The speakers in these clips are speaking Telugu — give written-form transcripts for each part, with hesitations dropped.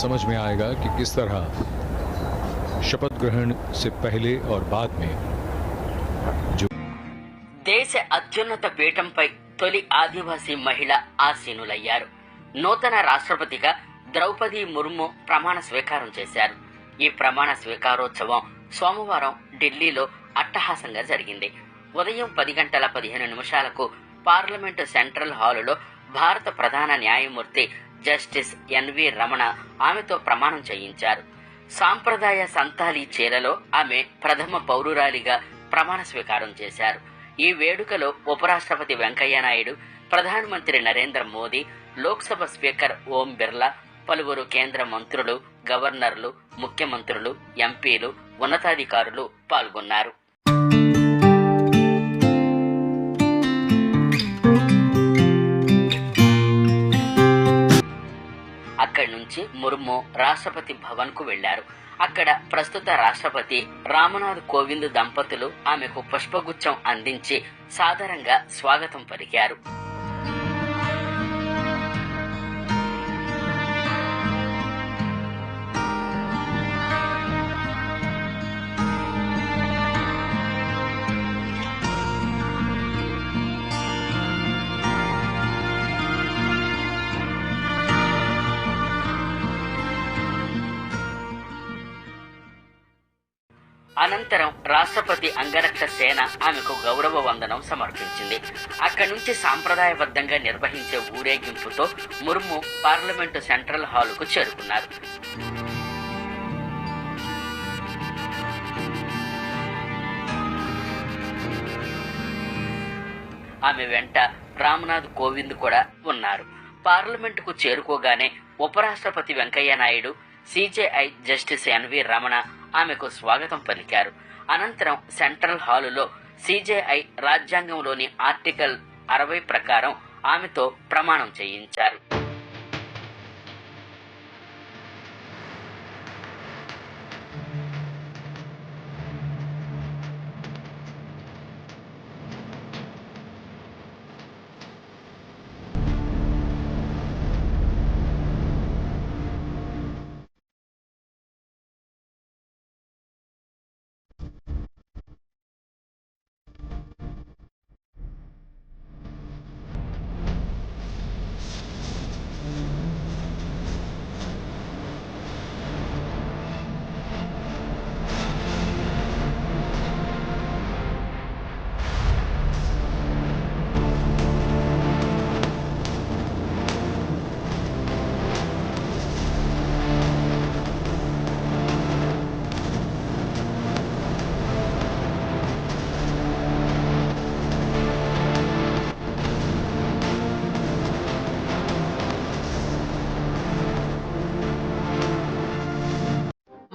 समझ में आएगा कि किस तरह शपथ ग्रहण से पहले और बाद में जो దేశ అత్యున్నత పీఠంపై తొలి ఆదివాసీ మహిళ ఆసీనులయ్యారు. నూతన రాష్ట్రపతిగా ద్రౌపది ముర్ము ప్రమాణ స్వీకారం చేశారు. ఈ ప్రమాణ స్వీకారోత్సవం సోమవారం ఢిల్లీలో అట్టహాసంగా జరిగింది. ఉదయం 10:15 పార్లమెంటు సెంట్రల్ హాలులో భారత ప్రధాన న్యాయమూర్తి జస్టిస్ ఎన్వి రమణ ఆమెతో ప్రమాణం చేయించారు. సాంప్రదాయ సంతాలీ చీరలో ఆమె ప్రథమ పౌరురాలిగా ప్రమాణ స్వీకారం చేశారు. ఈ వేడుకలో ఉపరాష్ట్రపతి వెంకయ్యనాయుడు, ప్రధానమంత్రి నరేంద్ర మోదీ, లోక్సభ స్పీకర్ ఓం బిర్లా, పలువురు కేంద్ర మంత్రులు, గవర్నర్లు, ముఖ్యమంత్రులు, ఎంపీలు, ఉన్నతాధికారులు పాల్గొన్నారు. అక్కడి నుంచి ముర్ము రాష్ట్రపతి భవన్ కు వెళ్లారు. అక్కడ ప్రస్తుత రాష్ట్రపతి రామ్నాథ్ కోవింద్ దంపతులు ఆమెకు పుష్పగుచ్చం అందించి సాదరంగా స్వాగతం పలికారు. అనంతరం రాష్ట్రపతి అంగరక్ష సేన ఆమెకు గౌరవ వందనం సమర్పించింది. అక్కడి నుంచి సాంప్రదాయబద్ధంగా నిర్వహించే ఊరేగింపుతో ముర్ము పార్లమెంటు సెంట్రల్ హాలుకు చేరుకున్నారు. ఆమె వెంట రామ్నాథ్ కోవింద్ కూడా ఉన్నారు. పార్లమెంటుకు చేరుకోగానే ఉపరాష్ట్రపతి Venkaiah Naidu, CJI justice NV Ramana ఆమెకు స్వాగతం పలికారు. అనంతరం సెంట్రల్ హాలులో సిజేఐ రాజ్యాంగంలోని ఆర్టికల్ 60 ప్రకారం ఆమెతో ప్రమాణం చేయించారు.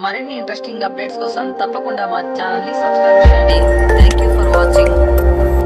మరిన్ని ఇంట్రెస్టింగ్ అప్డేట్స్ కోసం తప్పకుండా మా ఛానల్ ని సబ్స్క్రైబ్ చేయండి. Thank you for watching.